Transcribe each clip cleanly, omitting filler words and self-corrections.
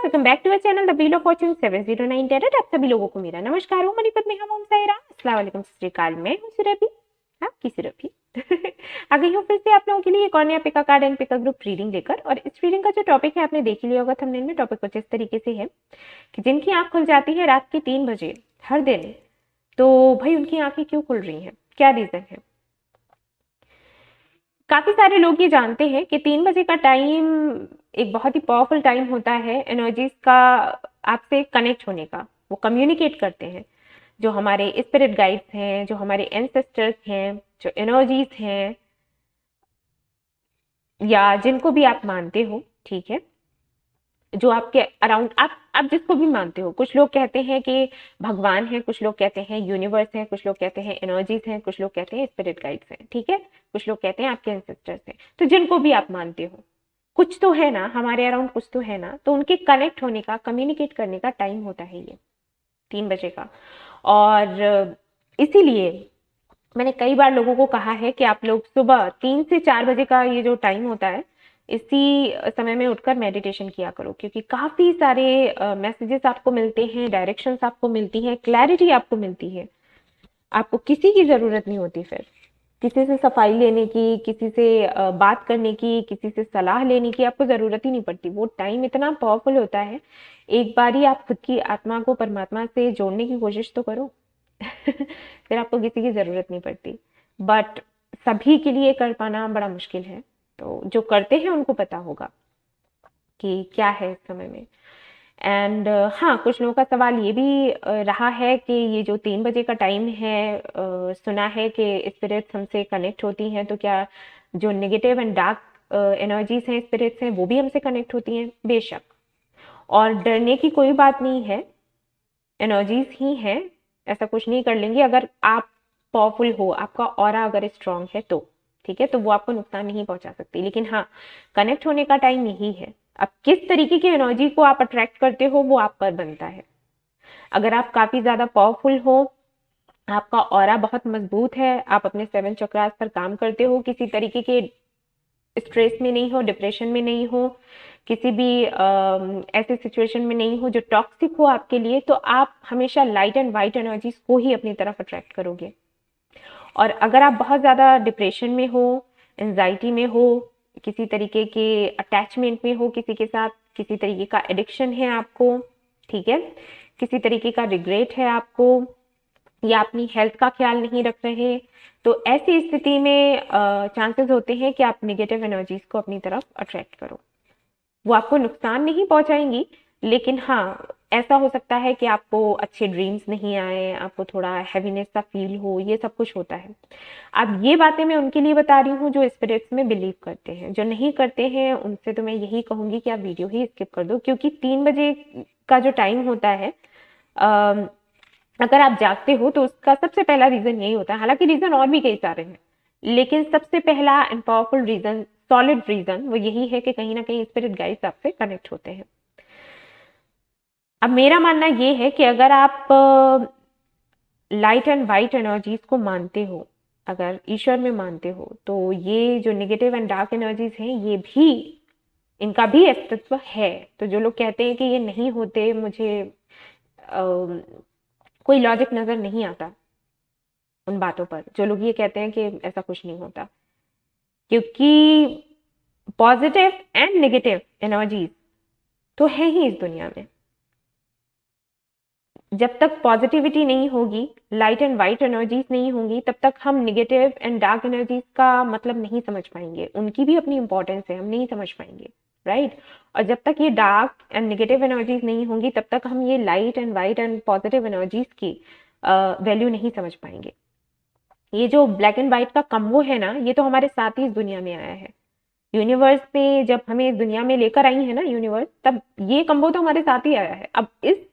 Welcome back to our channel the wheel of fortune 709 terror. आप सभी लोगों को मेरा नमस्कार हो। मणिपत में हम सायरा अस्सलाम वालेकुम सत श्री अकाल। मैं हूं सुरभि, आपकी सुरभि आ गई हूँ फिर से आप लोगों के लिए एक और नया pick a card and pick a group reading लेकर। और इस रीडिंग का जो टॉपिक है आपने देख ही लिया होगा थंबनेल में। टॉपिक कुछ इस तरीके से है कि जिनकी आंख खुल जाती है रात के 3 बजे हर दिन, तो भाई उनकी आंखें क्यों खुल रही हैं, क्या रीजन है। काफी सारे लोग ये जानते हैं कि 3 बजे का टाइम एक बहुत ही पावरफुल टाइम होता है एनर्जीज का, आपसे कनेक्ट होने का। वो कम्युनिकेट करते हैं, जो हमारे स्पिरिट गाइड्स हैं, जो हमारे एंसेस्टर्स हैं, जो एनर्जीज हैं, या जिनको भी आप मानते हो, ठीक है, जो आपके अराउंड आप जिसको भी मानते हो। कुछ लोग कहते हैं कि भगवान है, कुछ लोग कहते हैं यूनिवर्स है, कुछ लोग कहते हैं एनर्जीज हैं, कुछ लोग कहते हैं स्पिरिट गाइड्स हैं, ठीक है, कुछ लोग कहते हैं आपके एंसेस्टर्स हैं। तो जिनको भी आप मानते हो, कुछ तो है ना हमारे अराउंड, कुछ तो है ना। तो उनके कनेक्ट होने का, कम्युनिकेट करने का टाइम होता है ये 3 बजे का। और इसीलिए मैंने कई बार लोगों को कहा है कि आप लोग सुबह 3 से 4 बजे का ये जो टाइम होता है, इसी समय में उठकर मेडिटेशन किया करो, क्योंकि काफी सारे मैसेजेस आपको मिलते हैं, डायरेक्शंस आपको मिलती हैं, क्लैरिटी आपको मिलती है। आपको किसी की जरूरत नहीं होती फिर किसी से सफाई लेने की, किसी से बात करने की, किसी से सलाह लेने की आपको जरूरत ही नहीं पड़ती। वो टाइम इतना पावरफुल होता है। एक बार ही आप खुद की आत्मा को परमात्मा से जोड़ने की कोशिश तो करो फिर आपको किसी की जरूरत नहीं पड़ती। बट सभी के लिए कर पाना बड़ा मुश्किल है। तो जो करते हैं उनको पता होगा कि क्या है इस समय में। एंड हाँ, कुछ लोगों का सवाल ये भी रहा है कि ये जो 3 बजे का टाइम है, सुना है कि स्पिरिट्स हमसे कनेक्ट होती हैं, तो क्या जो नेगेटिव एंड डार्क एनर्जीज हैं, स्पिरिट्स हैं, वो भी हमसे कनेक्ट होती हैं? बेशक। और डरने की कोई बात नहीं है, एनर्जीज ही हैं, ऐसा कुछ नहीं कर लेंगे। अगर आप पावरफुल हो, आपका ऑरा अगर स्ट्रांग है तो ठीक है, तो वो आपको नुकसान नहीं पहुंचा सकती। लेकिन हाँ, कनेक्ट होने का टाइम यही है। अब किस तरीके की एनर्जी को आप अट्रैक्ट करते हो वो आप पर बनता है। अगर आप काफी ज्यादा पावरफुल हो, आपका ऑरा बहुत मजबूत है, आप अपने 7 चक्रास पर काम करते हो, किसी तरीके के स्ट्रेस में नहीं हो, डिप्रेशन में नहीं हो, किसी भी ऐसे सिचुएशन में नहीं हो जो टॉक्सिक हो आपके लिए, तो आप हमेशा लाइट एंड वाइट एनर्जीज को ही अपनी तरफ अट्रैक्ट करोगे। और अगर आप बहुत ज़्यादा डिप्रेशन में हो, एंजाइटी में हो, किसी तरीके के अटैचमेंट में हो किसी के साथ, किसी तरीके का एडिक्शन है आपको, ठीक है, किसी तरीके का रिग्रेट है आपको, या अपनी हेल्थ का ख्याल नहीं रख रहे, तो ऐसी स्थिति में चांसेस होते हैं कि आप नेगेटिव एनर्जीज को अपनी तरफ अट्रैक्ट करो। वो आपको नुकसान नहीं पहुंचाएंगी, लेकिन हाँ, ऐसा हो सकता है कि आपको अच्छे ड्रीम्स नहीं आए, आपको थोड़ा हैवीनेस सा फील हो, ये सब कुछ होता है। अब ये बातें मैं उनके लिए बता रही हूँ जो स्पिरिट्स में बिलीव करते हैं। जो नहीं करते हैं उनसे तो मैं यही कहूंगी कि आप वीडियो ही स्किप कर दो, क्योंकि 3 बजे का जो टाइम होता है, अगर आप जागते हो तो उसका सबसे पहला रीजन यही होता है। हालांकि रीजन और भी कई सारे हैं, लेकिन सबसे पहला and powerful reason, solid reason, वो यही है कि कहीं ना कहीं स्पिरिट गाइड्स आपसे कनेक्ट होते हैं। अब मेरा मानना ये है कि अगर आप लाइट एंड वाइट एनर्जीज को मानते हो, अगर ईश्वर में मानते हो, तो ये जो नेगेटिव एंड डार्क एनर्जीज हैं, ये भी, इनका भी अस्तित्व है। तो जो लोग कहते हैं कि ये नहीं होते, मुझे कोई लॉजिक नजर नहीं आता उन बातों पर, जो लोग ये कहते हैं कि ऐसा कुछ नहीं होता। क्योंकि पॉजिटिव एंड नेगेटिव एनर्जीज तो है ही इस दुनिया में। जब तक पॉजिटिविटी नहीं होगी, लाइट एंड वाइट एनर्जीज नहीं होंगी, तब तक हम नेगेटिव एंड डार्क एनर्जीज का मतलब नहीं समझ पाएंगे। उनकी भी अपनी इंपॉर्टेंस है, हम नहीं समझ पाएंगे, राइट। और जब तक ये डार्क एंड नेगेटिव एनर्जीज नहीं होंगी, तब तक हम ये light and white and positive energies की वैल्यू नहीं समझ पाएंगे। ये जो ब्लैक एंड व्हाइट का कम्बो है ना, ये तो हमारे साथ ही इस दुनिया में आया है। यूनिवर्स ने जब हमें इस दुनिया में लेकर आई है ना यूनिवर्स, तब ये कम्बो तो हमारे साथ ही आया है। अब इस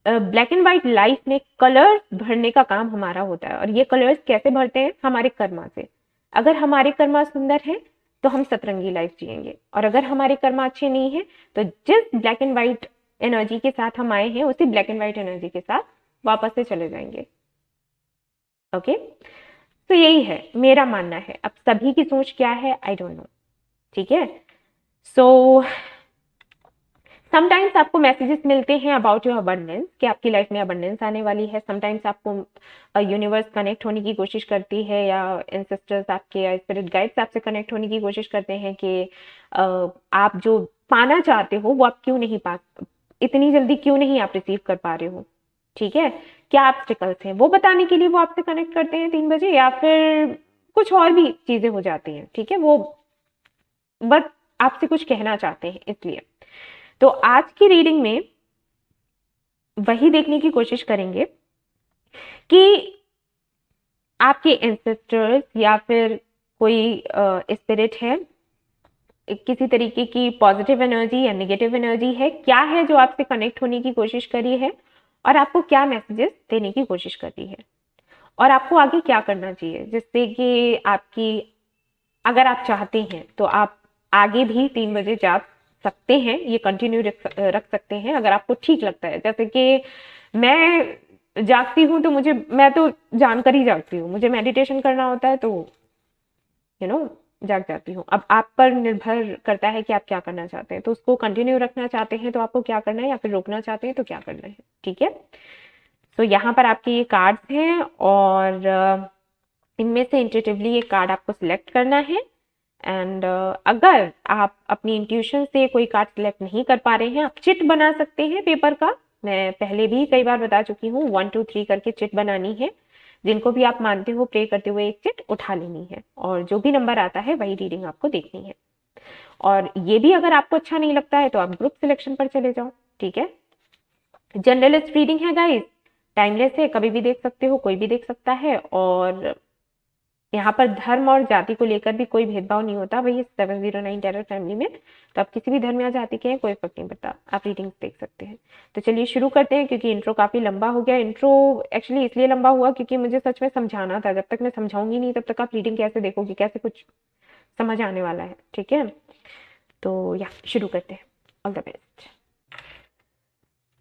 ब्लैक एंड व्हाइट लाइफ में कलर्स भरने का काम हमारा होता है। और ये कलर्स कैसे भरते हैं? हमारे कर्मा से। अगर हमारे कर्मा सुंदर है तो हम सतरंगी लाइफ जिएंगे, और अगर हमारे कर्मा अच्छे नहीं है तो जिस ब्लैक एंड व्हाइट एनर्जी के साथ हम आए हैं, उसी ब्लैक एंड व्हाइट एनर्जी के साथ वापस से चले जाएंगे। ओके, तो यही है मेरा मानना है। अब सभी की सोच क्या है आई डोंट नो, ठीक है। सो समटाइम्स आपको मैसेजेस मिलते हैं अबाउट योर अबंडेंस, कि आपकी लाइफ में अबंडेंस आने वाली है। समटाइम्स आपको यूनिवर्स कनेक्ट होने की कोशिश करती है, या एंसेस्टर्स आपके या स्पिरिट गाइड्स आपसे कनेक्ट होने की कोशिश करते हैं कि आप जो पाना चाहते हो वो आप क्यों नहीं पा, इतनी जल्दी क्यों नहीं आप रिसीव कर पा रहे हो। ठीक है, क्या ऑब्स्टिकल्स हैं वो बताने के लिए वो आपसे कनेक्ट करते हैं 3 बजे, या फिर कुछ और भी चीजें हो जाती हैं। ठीक है, वो बस आपसे कुछ कहना चाहते हैं इसलिए। तो आज की रीडिंग में वही देखने की कोशिश करेंगे कि आपके एंसेस्टर्स या फिर कोई स्पिरिट है, किसी तरीके की पॉजिटिव एनर्जी या नेगेटिव एनर्जी है, क्या है जो आपसे कनेक्ट होने की कोशिश करी है, और आपको क्या मैसेजेस देने की कोशिश कर रही है, और आपको आगे क्या करना चाहिए, जिससे कि आपकी, अगर आप चाहते हैं तो आप आगे भी 3 बजे जा सकते हैं, ये कंटिन्यू रख सकते हैं अगर आपको ठीक लगता है। जैसे कि मैं जागती हूँ तो मैं तो जानकर ही जागती हूँ, मुझे मेडिटेशन करना होता है तो जाग जाती हूँ। अब आप पर निर्भर करता है कि आप क्या करना चाहते हैं, तो उसको कंटिन्यू रखना चाहते हैं तो आपको क्या करना है, या फिर रोकना चाहते हैं तो क्या करना है। ठीक है, तो यहाँ पर आपके ये कार्ड्स हैं, और इनमें से इंट्यूटिवली ये कार्ड आपको सिलेक्ट करना है। एंड अगर आप अपनी इंट्यूशन से कोई कार्ड सिलेक्ट नहीं कर पा रहे हैं, आप चिट बना सकते हैं पेपर का। मैं पहले भी कई बार बता चुकी हूँ, 1 2 3 करके चिट बनानी है। जिनको भी आप मानते हो प्रे करते हुए एक चिट उठा लेनी है, और जो भी नंबर आता है वही रीडिंग आपको देखनी है। और ये भी अगर आपको अच्छा नहीं लगता है तो आप ग्रुप सिलेक्शन पर चले जाओ। ठीक है, जनरलिस्ट रीडिंग है गाइस, टाइमलेस है, कभी भी देख सकते हो, कोई भी देख सकता है, और यहाँ पर धर्म और जाति को लेकर भी कोई भेदभाव नहीं होता। वही 709 टेरर फैमिली में तो आप किसी भी धर्म या जाति के हैं, कोई फर्क नहीं पड़ता, आप रीडिंग्स देख सकते हैं। तो चलिए शुरू करते हैं, क्योंकि इंट्रो काफी लंबा हो गया। इंट्रो एक्चुअली इसलिए लंबा हुआ क्योंकि मुझे सच में समझाना था, जब तक मैं समझाऊंगी नहीं तब तक आप रीडिंग कैसे देखोगे, कैसे कुछ समझ आने वाला है। ठीक है, तो या शुरू करते हैं। All the best.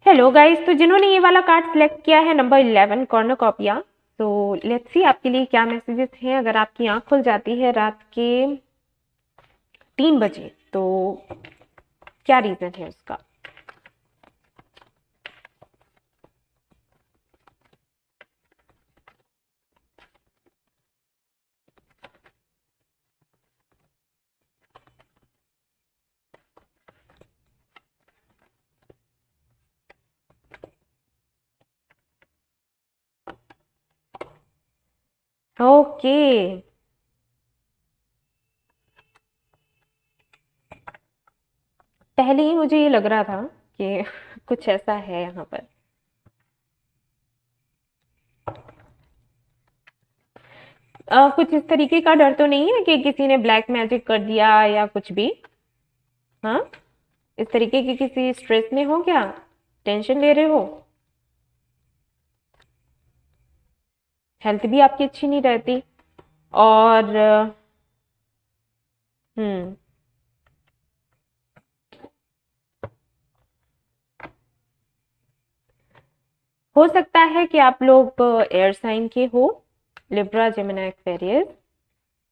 Hello guys, तो जिन्होंने ये वाला कार्ड सिलेक्ट किया है नंबर 11 कॉर्नोकॉपिया, तो लेट्स सी आपके लिए क्या मैसेजेस हैं। अगर आपकी आंख खुल जाती है रात के 3 बजे तो क्या रीजन है उसका। ओके, पहले ही मुझे ये लग रहा था कि कुछ ऐसा है यहाँ पर। कुछ इस तरीके का डर तो नहीं है कि किसी ने ब्लैक मैजिक कर दिया या कुछ भी। हाँ, इस तरीके की किसी स्ट्रेस में हो क्या, टेंशन ले रहे हो, हेल्थ भी आपकी अच्छी नहीं रहती, और हम्म, हो सकता है कि आप लोग एयर साइन के हो, Libra, Gemini, Aquarius,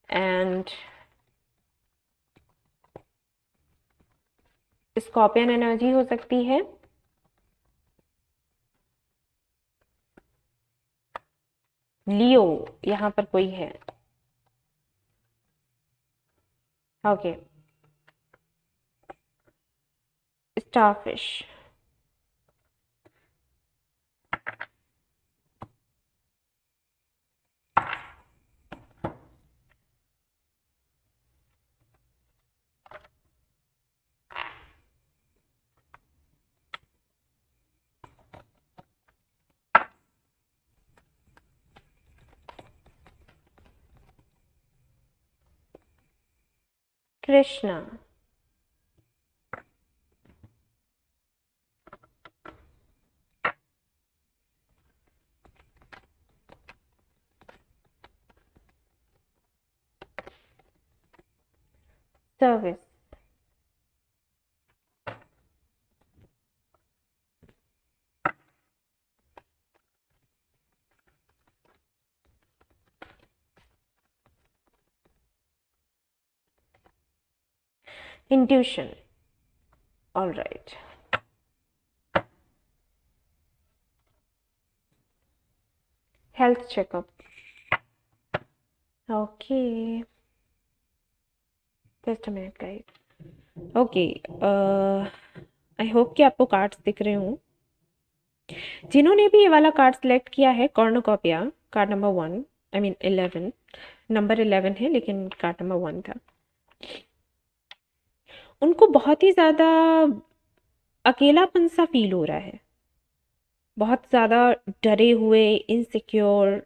and scorpion energy हो सकती है। लियो यहाँ पर कोई है। Okay, starfish, Krishna, service, intuition. All right, health checkup. Okay, just a minute guys. Okay, I hope कि आपको कार्ड्स दिख रहे हों। जिन्होंने भी ये वाला कार्ड सिलेक्ट किया है, cornucopia, card number 1, I mean 11, number 11 है लेकिन कार्ड नंबर 1 था, उनको बहुत ही ज़्यादा अकेलापन सा फील हो रहा है, बहुत ज़्यादा डरे हुए, इनसिक्योर,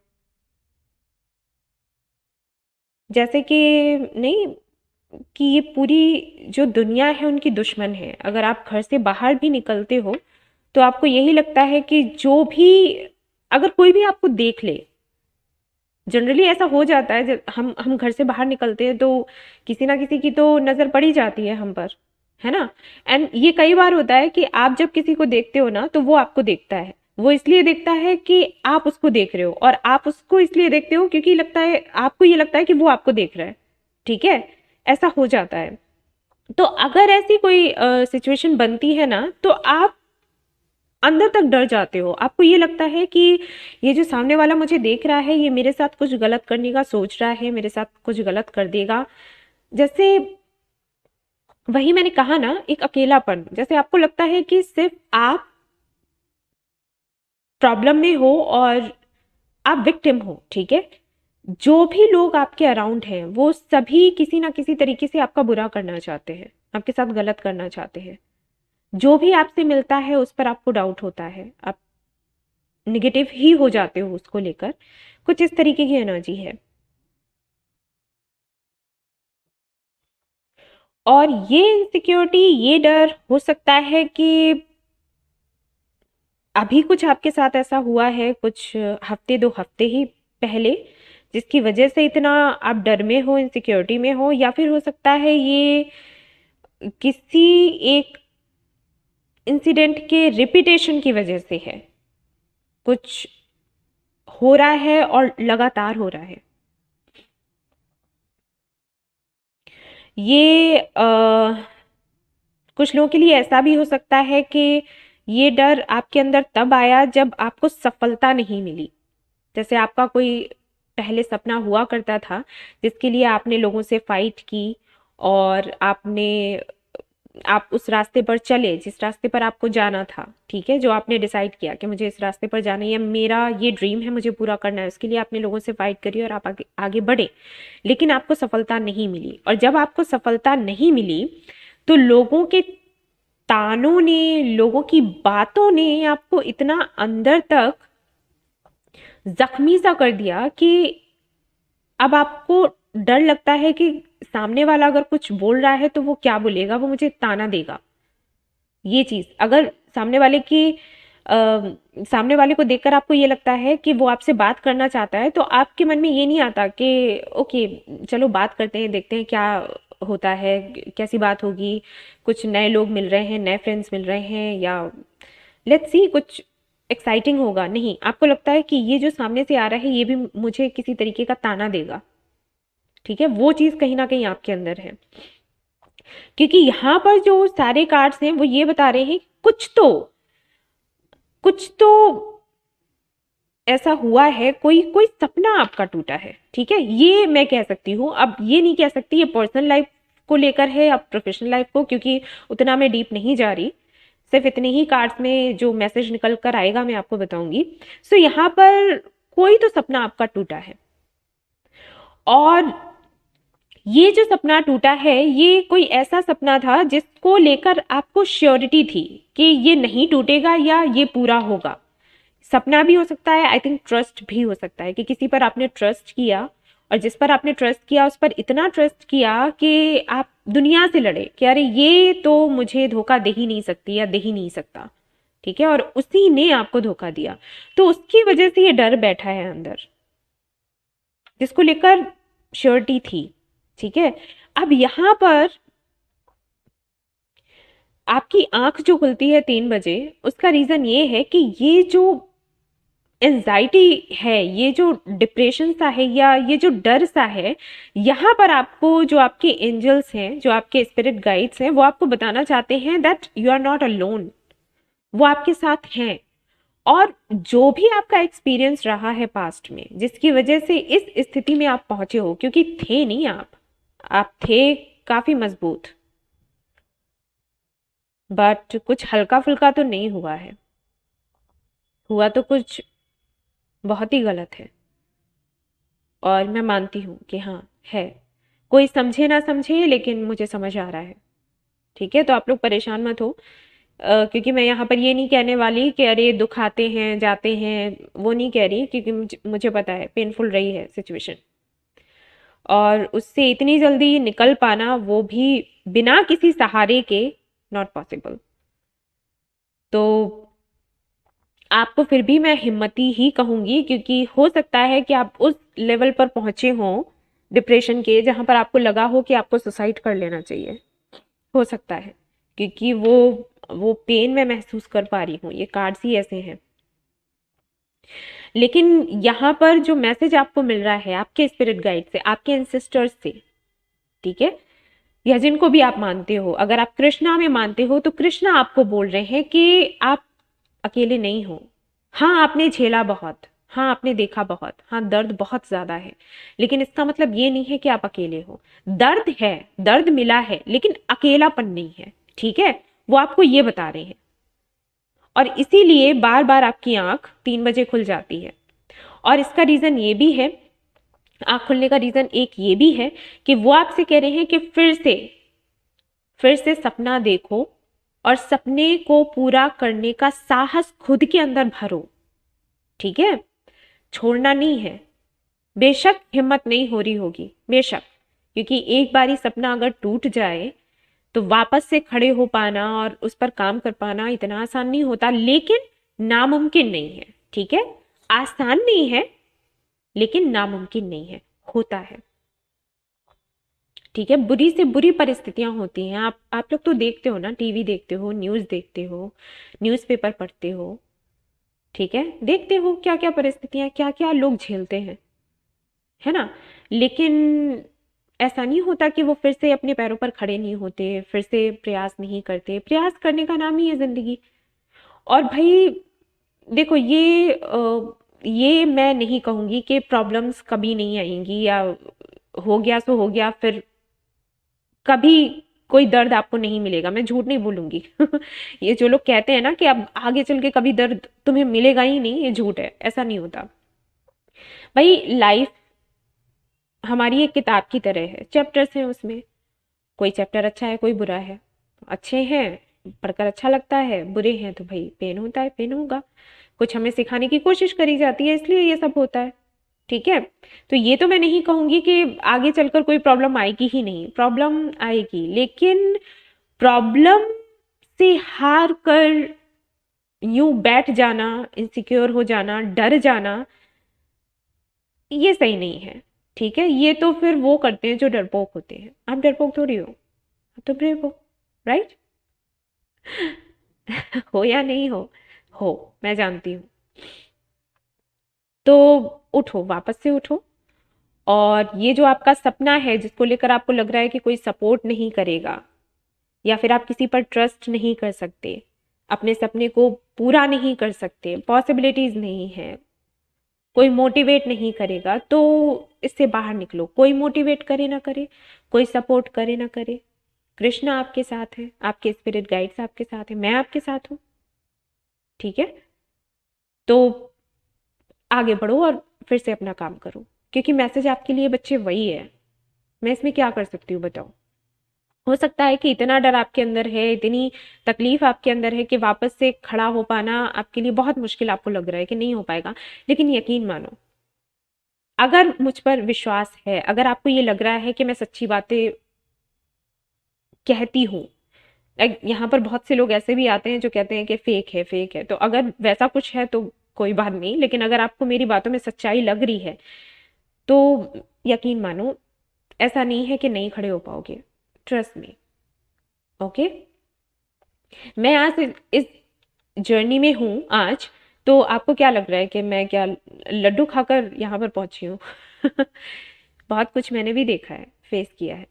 जैसे कि नहीं कि ये पूरी जो दुनिया है उनकी दुश्मन है। अगर आप घर से बाहर भी निकलते हो तो आपको यही लगता है कि जो भी, अगर कोई भी आपको देख ले, जनरली ऐसा हो जाता है जब हम घर से बाहर निकलते हैं तो किसी ना किसी की तो नज़र पड़ी जाती है हम पर, है ना। एंड ये कई बार होता है कि आप जब किसी को देखते हो ना तो वो आपको देखता है, वो इसलिए देखता है कि आप उसको देख रहे हो, और आप उसको इसलिए देखते हो क्योंकि लगता है, आपको ये लगता है कि वो आपको देख रहा है। ठीक है, ऐसा हो जाता है। तो अगर ऐसी कोई सिचुएशन बनती है ना तो आप अंदर तक डर जाते हो, आपको ये लगता है कि ये जो सामने वाला मुझे देख रहा है ये मेरे साथ कुछ गलत करने का सोच रहा है, मेरे साथ कुछ गलत कर देगा। जैसे वही मैंने कहा ना, एक अकेलापन, जैसे आपको लगता है कि सिर्फ आप प्रॉब्लम में हो और आप विक्टिम हो। ठीक है, जो भी लोग आपके अराउंड हैं वो सभी किसी ना किसी तरीके से आपका बुरा करना चाहते हैं, आपके साथ गलत करना चाहते हैं। जो भी आपसे मिलता है उस पर आपको डाउट होता है, आप निगेटिव ही हो जाते हो उसको लेकर, कुछ इस तरीके की एनर्जी है। और ये इनसिक्योरिटी, ये डर हो सकता है कि अभी कुछ आपके साथ ऐसा हुआ है कुछ हफ्ते 2 हफ्ते ही पहले, जिसकी वजह से इतना आप डर में हो, इनसिक्योरिटी में हो, या फिर हो सकता है ये किसी एक इंसिडेंट के रिपीटेशन की वजह से है, कुछ हो रहा है और लगातार हो रहा है। ये कुछ लोगों के लिए ऐसा भी हो सकता है कि ये डर आपके अंदर तब आया जब आपको सफलता नहीं मिली। जैसे आपका कोई पहले सपना हुआ करता था जिसके लिए आपने लोगों से फाइट की, और आप उस रास्ते पर चले जिस रास्ते पर आपको जाना था। ठीक है, जो आपने डिसाइड किया कि मुझे इस रास्ते पर जाना है, मेरा ये ड्रीम है, मुझे पूरा करना है, उसके लिए आपने लोगों से फाइट करी और आप आगे आगे बढ़े, लेकिन आपको सफलता नहीं मिली। और जब आपको सफलता नहीं मिली तो लोगों के तानों ने, लोगों की बातों ने आपको इतना अंदर तक जख्मी सा कर दिया कि अब आपको डर लगता है कि सामने वाला अगर कुछ बोल रहा है तो वो क्या बोलेगा, वो मुझे ताना देगा। ये चीज अगर सामने वाले को देखकर आपको ये लगता है कि वो आपसे बात करना चाहता है, तो आपके मन में ये नहीं आता कि ओके चलो बात करते हैं, देखते हैं क्या होता है, कैसी बात होगी, कुछ नए लोग मिल रहे हैं, नए फ्रेंड्स मिल रहे हैं, या लेट्स सी कुछ एक्साइटिंग होगा। नहीं, आपको लगता है कि ये जो सामने से आ रहा है ये भी मुझे किसी तरीके का ताना देगा। ठीक है, वो चीज कहीं ना कहीं आपके अंदर है, क्योंकि यहाँ पर जो सारे कार्ड्स हैं वो ये बता रहे हैं कुछ तो ऐसा हुआ है, कोई कोई सपना आपका टूटा है। ठीक है, ये मैं कह सकती हूँ। अब ये नहीं कह सकती ये पर्सनल लाइफ को लेकर है या प्रोफेशनल लाइफ को, क्योंकि उतना मैं डीप नहीं जा रही, सिर्फ इतने ही कार्ड्स में जो मैसेज निकल कर आएगा मैं आपको बताऊंगी। सो यहाँ पर कोई तो सपना आपका टूटा है, और ये जो सपना टूटा है ये कोई ऐसा सपना था जिसको लेकर आपको श्योरिटी थी कि ये नहीं टूटेगा या ये पूरा होगा। सपना भी हो सकता है, आई थिंक ट्रस्ट भी हो सकता है कि किसी पर आपने ट्रस्ट किया, और जिस पर आपने ट्रस्ट किया उस पर इतना ट्रस्ट किया कि आप दुनिया से लड़े कि अरे ये तो मुझे धोखा दे ही नहीं सकती या दे ही नहीं सकता। ठीक है, और उसी ने आपको धोखा दिया, तो उसकी वजह से ये डर बैठा है अंदर, जिसको लेकर श्योरिटी थी। ठीक है, अब यहां पर आपकी आंख जो खुलती है 3 बजे, उसका रीजन ये है कि ये जो एंजाइटी है, ये जो डिप्रेशन सा है, या ये जो डर सा है, यहाँ पर आपको जो आपके एंजल्स हैं, जो आपके स्पिरिट गाइड्स हैं, वो आपको बताना चाहते हैं that you are not alone. वो आपके साथ हैं, और जो भी आपका एक्सपीरियंस रहा है पास्ट में, जिसकी वजह से इस स्थिति में आप पहुंचे हो, क्योंकि थे नहीं आप थे काफी मजबूत, बट कुछ हल्का फुल्का तो नहीं हुआ है, हुआ तो कुछ बहुत ही गलत है। और मैं मानती हूँ कि हाँ है, कोई समझे ना समझे लेकिन मुझे समझ आ रहा है। ठीक है, तो आप लोग परेशान मत हो, क्योंकि मैं यहाँ पर ये नहीं कहने वाली कि अरे दुख आते हैं जाते हैं, वो नहीं कह रही, क्योंकि मुझे पता है पेनफुल रही है सिचुएशन, और उससे इतनी जल्दी निकल पाना, वो भी बिना किसी सहारे के, नॉट पॉसिबल। तो आपको फिर भी मैं हिम्मती ही कहूंगी, क्योंकि हो सकता है कि आप उस लेवल पर पहुंचे हों डिप्रेशन के, जहां पर आपको लगा हो कि आपको सुसाइड कर लेना चाहिए, हो सकता है, क्योंकि वो पेन मैं महसूस कर पा रही हूँ, ये कार्ड्स ही ऐसे हैं। लेकिन यहाँ पर जो मैसेज आपको मिल रहा है आपके स्पिरिट गाइड से, आपके एंसेस्टर्स से, ठीक है, या जिनको भी आप मानते हो, अगर आप कृष्णा में मानते हो तो कृष्णा आपको बोल रहे हैं कि आप अकेले नहीं हो। हाँ आपने झेला बहुत, हाँ आपने देखा बहुत, हाँ दर्द बहुत ज्यादा है, लेकिन इसका मतलब ये नहीं है कि आप अकेले हो। दर्द है, दर्द मिला है, लेकिन अकेलापन नहीं है, ठीक है, वो आपको ये बता रहे हैं। और इसीलिए बार बार आपकी आंख 3 बजे खुल जाती है, और इसका रीजन ये भी है, आंख खुलने का रीजन एक ये भी है कि वो आपसे कह रहे हैं कि फिर से सपना देखो, और सपने को पूरा करने का साहस खुद के अंदर भरो, ठीक है, छोड़ना नहीं है। बेशक हिम्मत नहीं हो रही होगी, बेशक, क्योंकि एक बारी सपना अगर टूट जाए तो वापस से खड़े हो पाना और उस पर काम कर पाना इतना आसान नहीं होता, लेकिन नामुमकिन नहीं है, ठीक है, आसान नहीं है लेकिन नामुमकिन नहीं है, होता है। ठीक है, बुरी से बुरी परिस्थितियां होती हैं, आप लोग तो देखते हो ना, टीवी देखते हो, न्यूज़ देखते हो, न्यूज़पेपर पढ़ते हो, ठीक है, देखते हो क्या क्या परिस्थितियां, क्या क्या लोग झेलते हैं, है ना। लेकिन ऐसा नहीं होता कि वो फिर से अपने पैरों पर खड़े नहीं होते, फिर से प्रयास नहीं करते, प्रयास करने का नाम ही है जिंदगी। और भाई देखो, ये मैं नहीं कहूंगी कि प्रॉब्लम्स कभी नहीं आएंगी, या हो गया सो हो गया, फिर कभी कोई दर्द आपको नहीं मिलेगा, मैं झूठ नहीं बोलूंगी। ये जो लोग कहते हैं ना कि अब आगे चल के कभी दर्द तुम्हें मिलेगा ही नहीं, ये झूठ है, ऐसा नहीं होता। भाई लाइफ हमारी एक किताब की तरह है, चैप्टर्स हैं उसमें, कोई चैप्टर अच्छा है कोई बुरा है, अच्छे हैं पढ़कर अच्छा लगता है, बुरे हैं तो भाई पेन होता है, पेन होगा, कुछ हमें सिखाने की कोशिश करी जाती है, इसलिए ये सब होता है। ठीक है, तो ये तो मैं नहीं कहूंगी कि आगे चलकर कोई प्रॉब्लम आएगी ही नहीं, प्रॉब्लम आएगी, लेकिन प्रॉब्लम से हार कर यूं बैठ जाना, इनसिक्योर हो जाना, डर जाना, ये सही नहीं है। ठीक है, ये तो फिर वो करते हैं जो डरपोक होते हैं, आप डरपोक थोड़ी हो, आप तो ब्रेव हो, राइट। हो या नहीं हो, मैं जानती हूँ। तो उठो, वापस से उठो, और ये जो आपका सपना है जिसको लेकर आपको लग रहा है कि कोई सपोर्ट नहीं करेगा, या फिर आप किसी पर ट्रस्ट नहीं कर सकते, अपने सपने को पूरा नहीं कर सकते, पॉसिबिलिटीज नहीं है, कोई मोटिवेट नहीं करेगा, तो इससे बाहर निकलो। कोई मोटिवेट करे ना करे, कोई सपोर्ट करे ना करे, कृष्णा आपके साथ है, आपके स्पिरिट गाइड्स आपके साथ है, मैं आपके साथ हूँ। ठीक है, तो आगे बढ़ो और फिर से अपना काम करो, क्योंकि मैसेज आपके लिए बच्चे वही है, मैं इसमें क्या कर सकती हूँ बताओ। हो सकता है कि इतना डर आपके अंदर है, इतनी तकलीफ आपके अंदर है कि वापस से खड़ा हो पाना आपके लिए बहुत मुश्किल आपको लग रहा है कि नहीं हो पाएगा, लेकिन यकीन मानो, अगर मुझ पर विश्वास है, अगर आपको ये लग रहा है कि मैं सच्ची बातें कहती हूँ, यहाँ पर बहुत से लोग ऐसे भी आते हैं जो कहते हैं कि फेक है, फेक है, तो अगर वैसा कुछ है तो कोई बात नहीं, लेकिन अगर आपको मेरी बातों में सच्चाई लग रही है तो यकीन मानो, ऐसा नहीं है कि नहीं खड़े हो पाओगे, ट्रस्ट मी। ओके, मैं आज इस जर्नी में हूँ आज, तो आपको क्या लग रहा है कि मैं क्या लड्डू खाकर यहाँ पर पहुंची हूँ? बहुत कुछ मैंने भी देखा है, फेस किया है,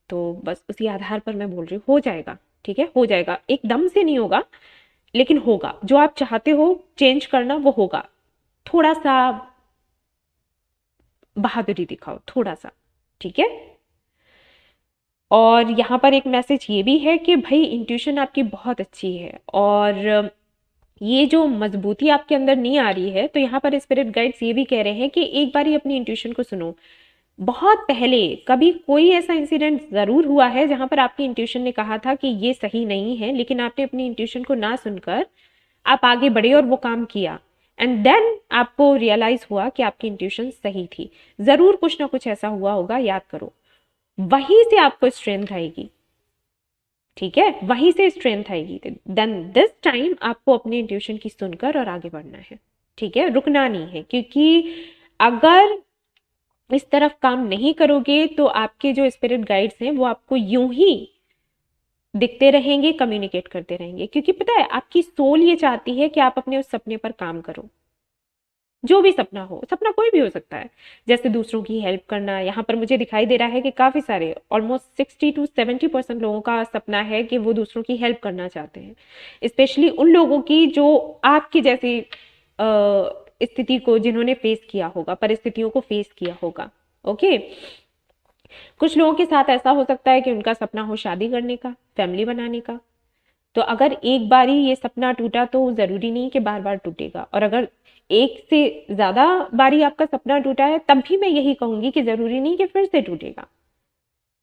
तो बस उसी आधार पर मैं बोल रही हूँ, हो जाएगा, ठीक है, हो जाएगा, एकदम से नहीं होगा, लेकिन होगा, जो आप चाहते हो चेंज करना वो होगा। थोड़ा सा बहादुरी दिखाओ, थोड़ा सा, ठीक है। और यहाँ पर एक मैसेज ये भी है कि भाई इंट्यूशन आपकी बहुत अच्छी है, और ये जो मजबूती आपके अंदर नहीं आ रही है, तो यहाँ पर स्पिरिट गाइड्स ये भी कह रहे हैं कि एक बार ही अपनी इंट्यूशन को सुनो। बहुत पहले कभी कोई ऐसा इंसिडेंट जरूर हुआ है जहां पर आपकी इंट्यूशन ने कहा था कि ये सही नहीं है, लेकिन आपने अपनी इंट्यूशन को ना सुनकर आप आगे बढ़े और वो काम किया, एंड देन आपको रियलाइज हुआ कि आपकी इंट्यूशन सही थी। जरूर कुछ ना कुछ ऐसा हुआ होगा, याद करो। वहीं से आपको स्ट्रेंथ आएगी, ठीक है, वहीं से स्ट्रेंथ आएगी। देन दिस टाइम आपको अपनी इंट्यूशन की सुनकर और आगे बढ़ना है, ठीक है, रुकना नहीं है। क्योंकि अगर इस तरफ काम नहीं करोगे तो आपके जो स्पिरिट गाइड्स हैं वो आपको यूं ही दिखते रहेंगे, कम्युनिकेट करते रहेंगे। क्योंकि पता है आपकी सोल ये चाहती है कि आप अपने उस सपने पर काम करो, जो भी सपना हो, सपना कोई भी हो सकता है। जैसे दूसरों की हेल्प करना, यहाँ पर मुझे दिखाई दे रहा है कि काफी सारे, ऑलमोस्ट 60 to 70% लोगों का सपना है कि वो दूसरों की हेल्प करना चाहते हैं। स्पेशली उन लोगों की जो आपकी जैसी स्थिति को, जिन्होंने फेस किया होगा, परिस्थितियों को फेस किया होगा। ओके, कुछ लोगों के साथ ऐसा हो सकता है कि उनका सपना हो शादी करने का, फैमिली बनाने का। तो अगर एक बार ही ये सपना टूटा तो जरूरी नहीं कि बार बार टूटेगा, और अगर एक से ज्यादा बारी आपका सपना टूटा है तब भी मैं यही कहूंगी कि जरूरी नहीं कि फिर से टूटेगा।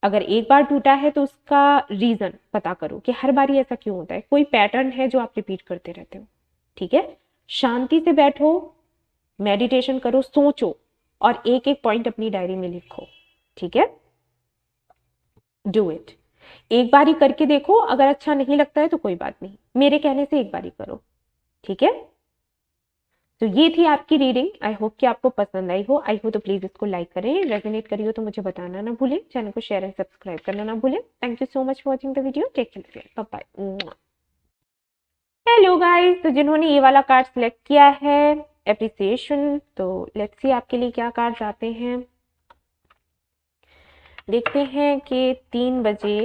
अगर एक बार टूटा है तो उसका रीजन पता करो कि हर बारी ऐसा क्यों होता है, कोई पैटर्न है जो आप रिपीट करते रहते हो, ठीक है। शांति से बैठो, मेडिटेशन करो, सोचो, और एक एक पॉइंट अपनी डायरी में लिखो, ठीक है। डू इट, एक बारी करके देखो। अगर अच्छा नहीं लगता है तो कोई बात नहीं, मेरे कहने से एक बारी करो, ठीक है। तो ये थी आपकी रीडिंग। आई होप कि आपको पसंद आई हो। आई हो तो प्लीज इसको लाइक करें, रेजोनेट करी हो तो मुझे बताना ना भूलें, चैनल को शेयर एंड सब्सक्राइब करना ना भूलें। Thank you so much for watching the video, take care, bye bye. Hello guys, तो जिन्होंने ये वाला कार्ड सिलेक्ट किया है एप्रिसिएशन, तो लेट्स सी आपके लिए क्या कार्ड आते हैं। देखते हैं कि 3 बजे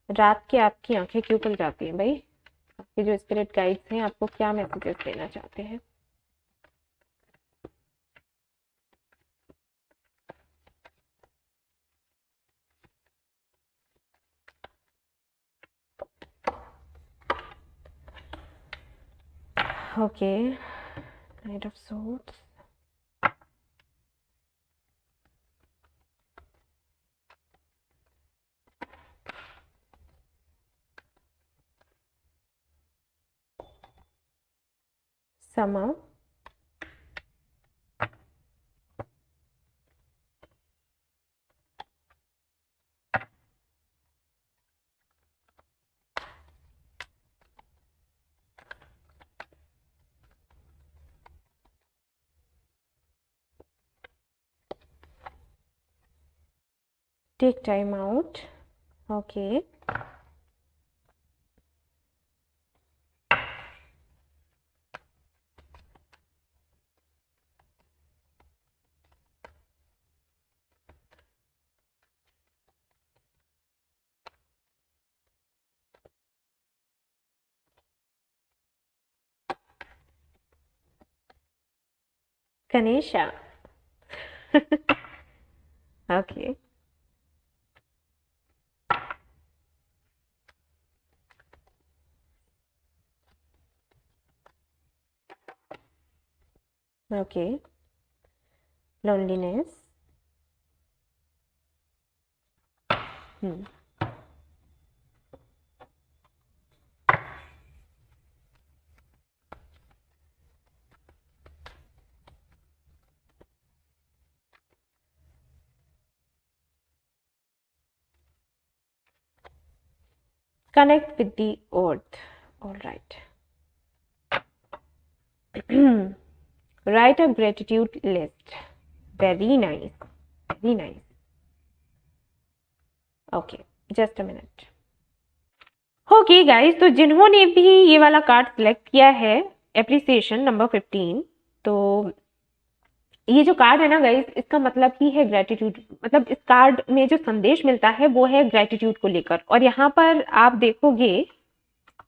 रात के आपकी आंखें क्यों खुल जाती हैं भाई। आपके जो स्पिरिट गाइड्स हैं आपको क्या मैसेजेस देना चाहते हैं। ओके, नाइट ऑफ सोर्ड्स, समा, टेक टाइम आउट, ओके, कनेशा, okay, okay, loneliness, connect with the earth, all right. Write a gratitude list, very nice, very nice, okay, just a minute. Okay guys, तो जिन्होंने भी ये वाला card select किया है appreciation number 15, तो ये जो कार्ड है ना गाइस, इसका मतलब ही है ग्रेटिट्यूड। मतलब इस कार्ड में जो संदेश मिलता है वो है ग्रेटिट्यूड को लेकर। और यहाँ पर आप देखोगे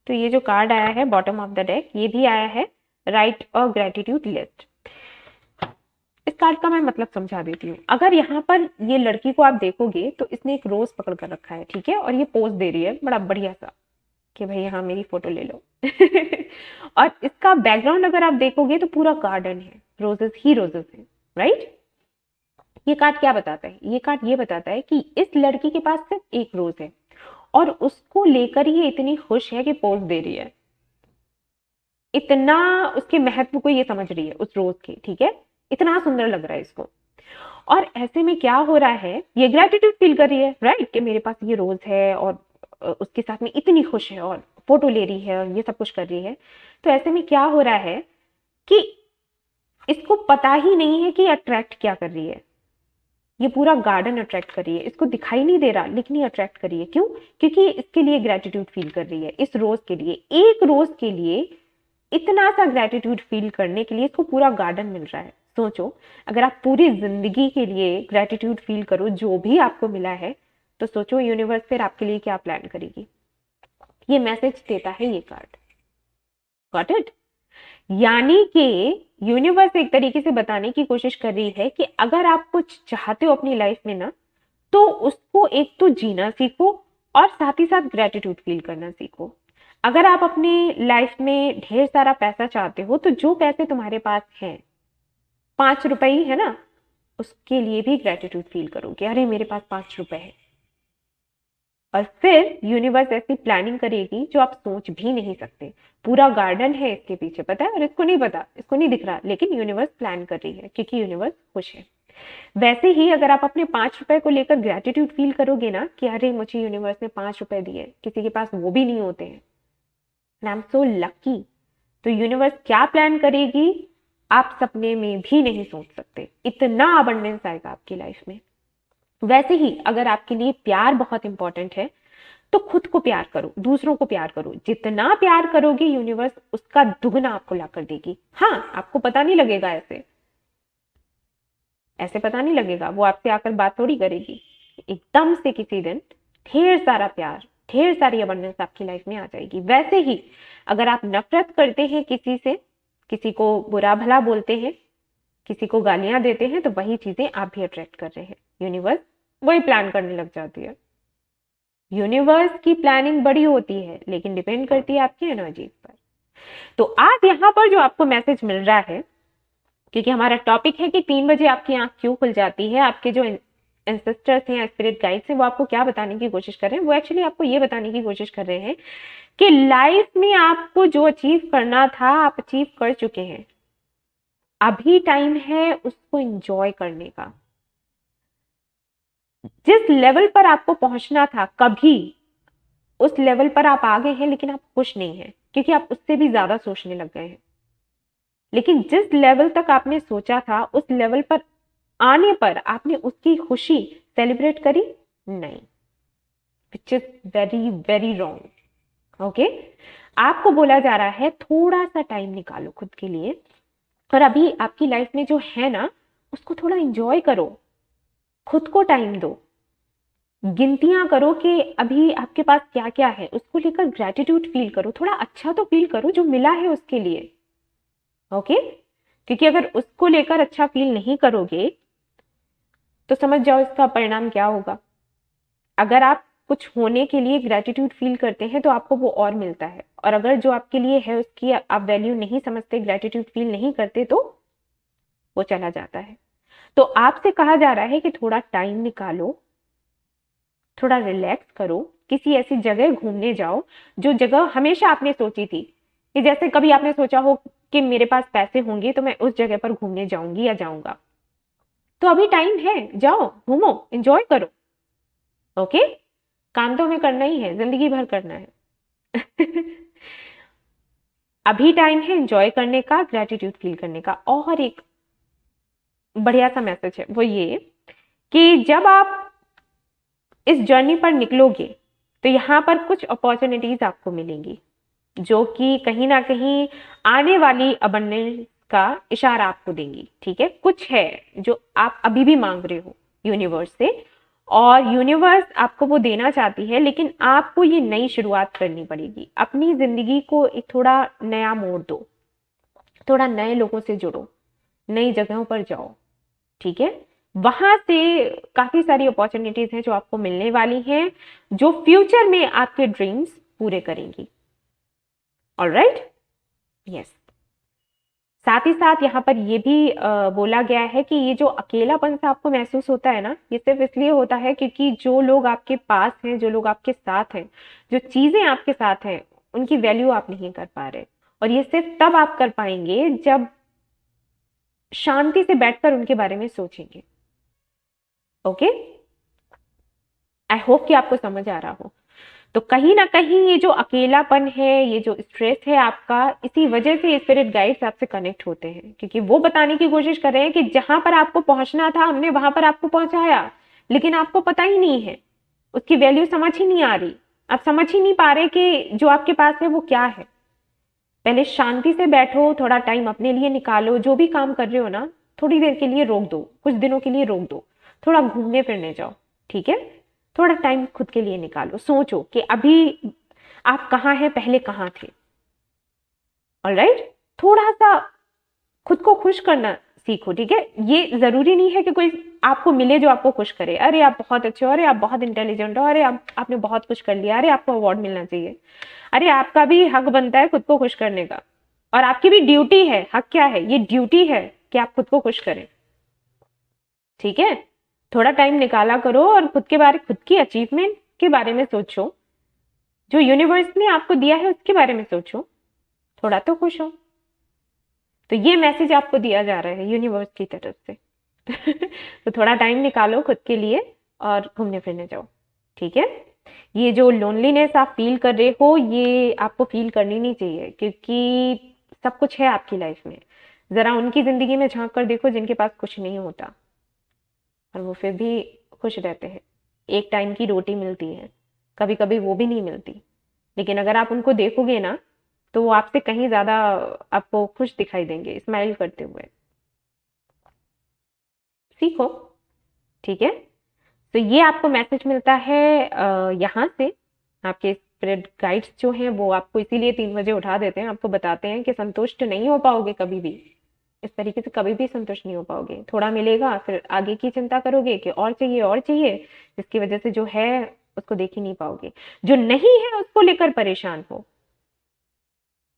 तो ये जो कार्ड आया है बॉटम ऑफ द डेक, ये भी आया है राइट अ ग्रेटिट्यूड लिस्ट। इस कार्ड का मैं मतलब समझा देती हूँ। अगर यहाँ पर ये लड़की को आप देखोगे तो इसने एक रोज पकड़ कर रखा है, ठीक है, और ये पोज दे रही है बड़ा बढ़िया सा कि भाई हाँ मेरी फोटो ले लो। और इसका बैकग्राउंड अगर आप देखोगे तो पूरा गार्डन है, रोजेस ही रोजेस है, राइट। ये कार्ड क्या बताता है? ये कार्ड ये बताता है कि इस लड़की के पास सिर्फ एक रोज है और उसको लेकर ही इतनी खुश है कि पोज दे रही है, इतना उसके महत्व को ये समझ रही है उस रोज के, ठीक है, इतना सुंदर लग रहा है इसको। और ऐसे में क्या हो रहा है, ये ग्रेटिट्यूड फील कर रही है, राइट, कि मेरे पास ये रोज है और उसके साथ में इतनी खुश है और फोटो ले रही है और ये सब कुछ कर रही है। तो ऐसे में क्या हो रहा है कि इसको पता ही नहीं है कि अट्रैक्ट क्या कर रही है। ये पूरा गार्डन अट्रैक्ट कर रही है, इसको दिखाई नहीं दे रहा लेकिन ये अट्रैक्ट कर रही है। क्यों? क्योंकि इसके लिए ग्रेटिट्यूड फील कर रही है, इस रोज के लिए, एक रोज के लिए इतना सा ग्रेटिट्यूड फील करने के लिए इसको पूरा गार्डन मिल रहा है। सोचो, अगर आप पूरी जिंदगी के लिए ग्रेटिट्यूड फील करो जो भी आपको मिला है, तो सोचो यूनिवर्स फिर आपके लिए क्या प्लान करेगी। ये मैसेज देता है ये कार्ड, गॉट इट। यानी कि यूनिवर्स एक तरीके से बताने की कोशिश कर रही है कि अगर आप कुछ चाहते हो अपनी लाइफ में ना, तो उसको एक तो जीना सीखो और साथ ही साथ ग्रेटिट्यूड फील करना सीखो। अगर आप अपनी लाइफ में ढेर सारा पैसा चाहते हो तो जो पैसे तुम्हारे पास हैं, 5 रुपए ही है ना, उसके लिए भी ग्रेटिट्यूड फील करोगे, अरे मेरे पास 5 रुपए है। और फिर यूनिवर्स ऐसी प्लानिंग करेगी जो आप सोच भी नहीं सकते। पूरा गार्डन है इसके पीछे, पता है, और इसको नहीं पता, इसको नहीं दिख रहा, लेकिन यूनिवर्स प्लान कर रही है क्योंकि यूनिवर्स खुश है। वैसे ही अगर आप अपने 5 रुपए को लेकर ग्रेटिट्यूड फील करोगे ना कि अरे मुझे यूनिवर्स ने 5 रुपए दिए, किसी के पास वो भी नहीं होते हैं, आई एम सो लकी, तो यूनिवर्स क्या प्लान करेगी आप सपने में भी नहीं सोच सकते। इतना अबंडेंस आएगा आपकी लाइफ में। वैसे ही अगर आपके लिए प्यार बहुत इंपॉर्टेंट है तो खुद को प्यार करो, दूसरों को प्यार करो। जितना प्यार करोगे यूनिवर्स उसका दुगना आपको ला कर देगी। हाँ, आपको पता नहीं लगेगा, ऐसे ऐसे पता नहीं लगेगा, वो आपसे आकर बात थोड़ी करेगी। एकदम से किसी दिन ढेर सारा प्यार, ढेर सारी अबंडेंस आपकी लाइफ में आ जाएगी। वैसे ही अगर आप नफरत करते हैं किसी से, किसी को बुरा भला बोलते हैं, किसी को गालियां देते हैं, तो वही चीजें आप भी अट्रैक्ट कर रहे हैं। यूनिवर्स वही प्लान करने लग जाती है। यूनिवर्स की प्लानिंग बड़ी होती है लेकिन डिपेंड करती है आपकी एनर्जीज पर। तो आज यहाँ पर जो आपको मैसेज मिल रहा है, क्योंकि हमारा टॉपिक है कि 3 बजे आपकी आंख क्यों खुल जाती है, आपके जो एंसेस्टर्स हैं, स्पिरिट गाइड्स हैं, वो आपको क्या बताने की कोशिश कर रहे हैं? वो एक्चुअली आपको ये बताने की कोशिश कर रहे हैं कि लाइफ में आपको जो अचीव करना था आप अचीव कर चुके हैं। अभी टाइम है उसको एंजॉय करने का। जिस लेवल पर आपको पहुंचना था कभी, उस लेवल पर आप आ गए हैं, लेकिन आप खुश नहीं हैं क्योंकि आप उससे भी ज्यादा सोचने लग गए हैं। लेकिन जिस लेवल तक आपने सोचा था उस लेवल पर आने पर आपने उसकी खुशी सेलिब्रेट करी नहीं, which is very very wrong. Okay, आपको बोला जा रहा है थोड़ा सा टाइम निकालो खुद के लिए, और अभी आपकी लाइफ में जो है ना उसको थोड़ा एंजॉय करो, खुद को टाइम दो, गिनतियां करो कि अभी आपके पास क्या क्या है, उसको लेकर ग्रेटिट्यूड फील करो, थोड़ा अच्छा तो फील करो जो मिला है उसके लिए। ओके, क्योंकि अगर उसको लेकर अच्छा फील नहीं करोगे तो समझ जाओ इसका परिणाम क्या होगा। अगर आप कुछ होने के लिए ग्रेटिट्यूड फील करते हैं तो आपको वो और मिलता है, और अगर जो आपके लिए है उसकी आप वैल्यू नहीं समझते, ग्रेटिट्यूड फील नहीं करते, तो वो चला जाता है। तो आपसे कहा जा रहा है कि थोड़ा टाइम निकालो, थोड़ा रिलैक्स करो, किसी ऐसी जगह घूमने जाओ जो जगह हमेशा आपने सोची थी, कि जैसे कभी आपने सोचा हो कि मेरे पास पैसे होंगे तो मैं उस जगह पर घूमने जाऊंगी या जाऊंगा, तो अभी टाइम है, जाओ घूमो, एंजॉय करो। ओके, काम तो हमें करना ही है, जिंदगी भर करना है। अभी टाइम है एंजॉय करने का, ग्रेटिट्यूड फील करने का। और एक बढ़िया सा मैसेज है वो ये कि जब आप इस जर्नी पर निकलोगे तो यहाँ पर कुछ अपॉर्चुनिटीज आपको मिलेंगी जो कि कहीं ना कहीं आने वाली अबंडेंस का इशारा आपको देंगी। ठीक है, कुछ है जो आप अभी भी मांग रहे हो यूनिवर्स से, और यूनिवर्स आपको वो देना चाहती है, लेकिन आपको ये नई शुरुआत करनी पड़ेगी। अपनी जिंदगी को एक थोड़ा नया मोड़ दो, थोड़ा नए लोगों से जुड़ो, नई जगहों पर जाओ, ठीक है। वहां से काफी सारी अपॉर्चुनिटीज हैं जो आपको मिलने वाली हैं, जो फ्यूचर में आपके ड्रीम्स पूरे करेंगी। Alright, yes. साथ ही साथ यहाँ पर ये भी बोला गया है कि ये जो अकेलापन सा आपको महसूस होता है ना, ये सिर्फ इसलिए होता है क्योंकि जो लोग आपके पास हैं, जो लोग आपके साथ हैं, जो चीजें आपके साथ हैं, उनकी वैल्यू आप नहीं कर पा रहे। और ये सिर्फ तब आप कर पाएंगे जब शांति से बैठकर उनके बारे में सोचेंगे। ओके, आई होप कि आपको समझ आ रहा हो। तो कहीं ना कहीं ये जो अकेलापन है, ये जो स्ट्रेस है आपका, इसी वजह से स्पिरिट गाइड्स आपसे कनेक्ट होते हैं, क्योंकि वो बताने की कोशिश कर रहे हैं कि जहां पर आपको पहुंचना था हमने वहां पर आपको पहुंचाया, लेकिन आपको पता ही नहीं है, उसकी वैल्यू समझ ही नहीं आ रही, आप समझ ही नहीं पा रहे कि जो आपके पास है वो क्या है। पहले शांति से बैठो, थोड़ा टाइम अपने लिए निकालो, जो भी काम कर रहे हो ना, थोड़ी देर के लिए रोक दो, कुछ दिनों के लिए रोक दो, थोड़ा घूमने फिरने जाओ, ठीक है। थोड़ा टाइम खुद के लिए निकालो, सोचो कि अभी आप कहाँ हैं, पहले कहाँ थे। ऑलराइट, थोड़ा सा खुद को खुश करना सीखो, ठीक है। ये जरूरी नहीं है कि कोई आपको मिले जो आपको खुश करे, अरे आप बहुत अच्छे हो, अरे आप बहुत इंटेलिजेंट हो, अरे आपने बहुत कुछ कर लिया, अरे आपको अवार्ड मिलना चाहिए। अरे आपका भी हक बनता है खुद को खुश करने का, और आपकी भी ड्यूटी है। हक क्या है, ये ड्यूटी है कि आप खुद को खुश करें, ठीक है। थोड़ा टाइम निकाला करो और खुद के बारे, खुद की अचीवमेंट के बारे में सोचो, जो यूनिवर्स ने आपको दिया है उसके बारे में सोचो, थोड़ा तो खुश हो। तो ये मैसेज आपको दिया जा रहा है यूनिवर्स की तरफ से। तो थोड़ा टाइम निकालो खुद के लिए और घूमने फिरने जाओ, ठीक है। ये जो लोनलीनेस आप फील कर रहे हो, ये आपको फील करनी नहीं चाहिए, क्योंकि सब कुछ है आपकी लाइफ में। जरा उनकी जिंदगी में झांक कर देखो जिनके पास कुछ नहीं होता, और वो फिर भी खुश रहते हैं। एक टाइम की रोटी मिलती है, कभी कभी वो भी नहीं मिलती, लेकिन अगर आप उनको देखोगे ना, तो वो आपसे कहीं ज्यादा आपको खुश दिखाई देंगे, स्माइल करते हुए। सीखो, ठीक है। तो ये आपको मैसेज मिलता है यहाँ से। आपके स्पिरिट गाइड्स जो हैं वो आपको इसीलिए 3 बजे उठा देते हैं, आपको बताते हैं कि संतुष्ट नहीं हो पाओगे कभी भी, इस तरीके से कभी भी संतुष्ट नहीं हो पाओगे। थोड़ा मिलेगा, फिर आगे की चिंता करोगे कि और चाहिए और चाहिए, जिसकी वजह से जो है उसको देख ही नहीं पाओगे। जो नहीं है उसको लेकर परेशान हो,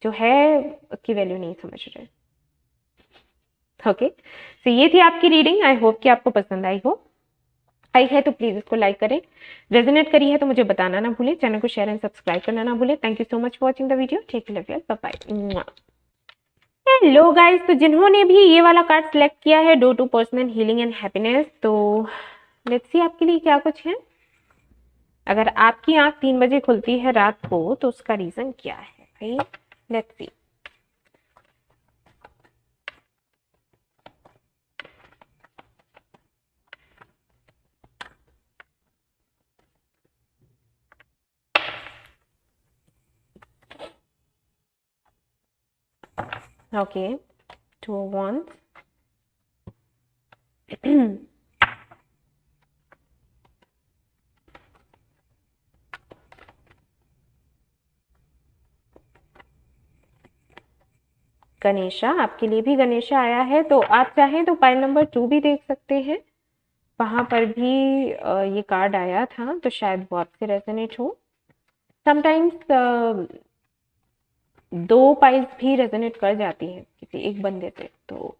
जो है उसकी वैल्यू नहीं समझ रहे। ओके, तो ये थी आपकी रीडिंग। आई होप कि आपको पसंद आई हो। आई है तो प्लीज इसको लाइक करें, रेजोनेट करी है तो मुझे बताना ना भूलें, चैनल को शेयर एंड सब्सक्राइब करना ना भूलें। Thank you so much for watching the video, take care, love you, bye bye. Hello guys, तो जिन्होंने भी ये वाला कार्ड सिलेक्ट किया है, due to personal healing and happiness, तो लेट्स सी आपके लिए क्या कुछ है। अगर आपकी आंख 3 बजे खुलती है रात को, तो उसका रीजन क्या है भाई, let's see. Okay, 2 of Wands. Ganesha, आपके लिए भी गणेशा आया है, तो आप चाहें तो पाइल नंबर 2 भी देख सकते हैं, वहां पर भी ये कार्ड आया था, तो शायद वो आपसे रेजोनेट हो। समटाइम्स 2 पाइल्स भी रेजोनेट कर जाती हैं किसी एक बंदे से, तो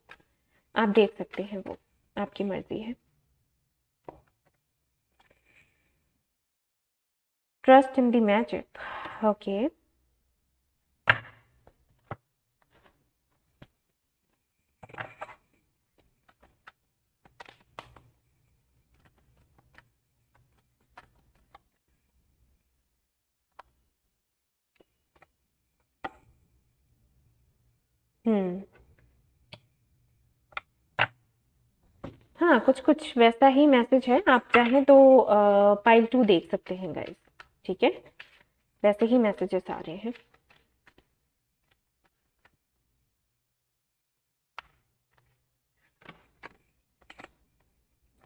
आप देख सकते हैं, वो आपकी मर्जी है। Trust in the magic, okay. Hmm, हाँ, कुछ कुछ वैसा ही मैसेज है। आप चाहें तो पाइल 2 देख सकते हैं गाइस, ठीक है। वैसे ही मैसेजेस आ रहे हैं।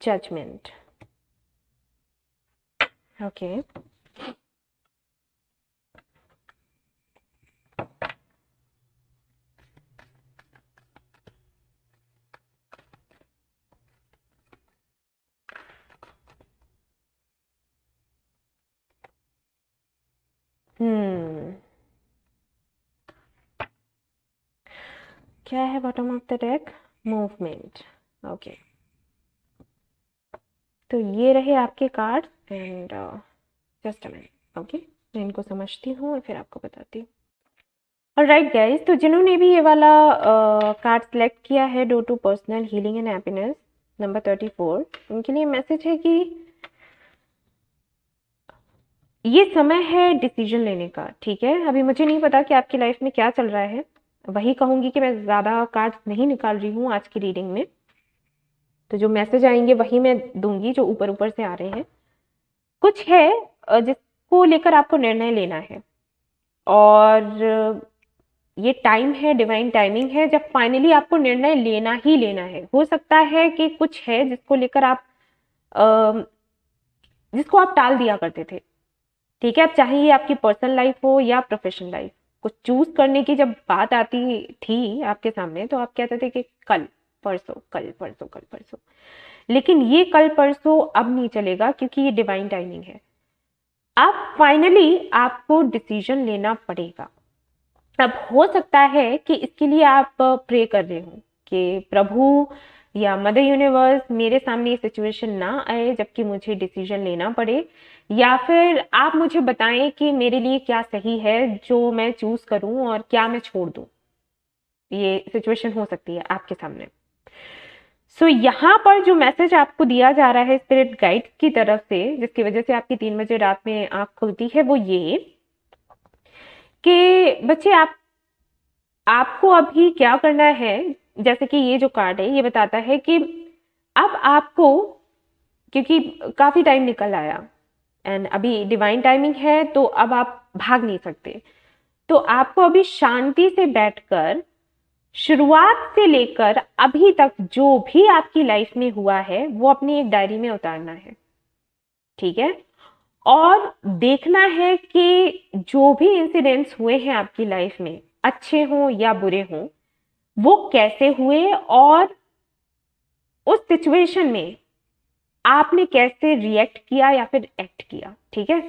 Judgement, okay. क्या है bottom of the deck? Movement. Okay, तो ये रहे आपके card and just a minute. Okay, मैं इनको समझती हूँ और फिर आपको बताती हूँ। ऑलराइट गाइस, तो जिन्होंने भी ये वाला कार्ड सेलेक्ट किया है, due to personal healing and happiness number 34, उनके लिए मैसेज है कि ये समय है डिसीजन लेने का। ठीक है, अभी मुझे नहीं पता कि आपकी लाइफ में क्या चल रहा है, वही कहूंगी कि मैं ज़्यादा कार्ड्स नहीं निकाल रही हूँ आज की रीडिंग में, तो जो मैसेज आएंगे वही मैं दूंगी जो ऊपर ऊपर से आ रहे हैं। कुछ है जिसको लेकर आपको निर्णय लेना है, और ये टाइम है, डिवाइन टाइमिंग है जब फाइनली आपको निर्णय लेना ही लेना है। हो सकता है कि कुछ है जिसको लेकर आप जिसको आप टाल दिया करते थे। ठीक है, अब चाहे ये आपकी पर्सनल लाइफ हो या प्रोफेशनल लाइफ, कुछ चूज करने की जब बात आती थी आपके सामने तो आप कहते थे कि कल परसों, कल परसों, कल परसों, लेकिन ये कल परसों अब नहीं चलेगा क्योंकि ये डिवाइन टाइमिंग है। अब फाइनली आपको डिसीजन लेना पड़ेगा। अब हो सकता है कि इसके लिए आप प्रे कर रहे हो कि प्रभु या मदर यूनिवर्स मेरे सामने ये सिचुएशन ना आए जबकि मुझे डिसीजन लेना पड़े, या फिर आप मुझे बताएं कि मेरे लिए क्या सही है जो मैं चूज करूं और क्या मैं छोड़ दूं। ये सिचुएशन हो सकती है आपके सामने। सो यहाँ पर जो मैसेज आपको दिया जा रहा है स्पिरिट गाइड की तरफ से, जिसकी वजह से आपकी 3 बजे रात में आंख खुलती है, वो ये कि बच्चे आपको अभी क्या करना है। जैसे कि ये जो कार्ड है ये बताता है कि अब आपको, क्योंकि काफी टाइम निकल आया एंड अभी डिवाइन टाइमिंग है तो अब आप भाग नहीं सकते, तो आपको अभी शांति से बैठकर शुरुआत से लेकर अभी तक जो भी आपकी लाइफ में हुआ है वो अपनी एक डायरी में उतारना है। ठीक है, और देखना है कि जो भी इंसिडेंट्स हुए हैं आपकी लाइफ में, अच्छे हों या बुरे हों, वो कैसे हुए और उस सिचुएशन में आपने कैसे रिएक्ट किया या फिर एक्ट किया। ठीक है,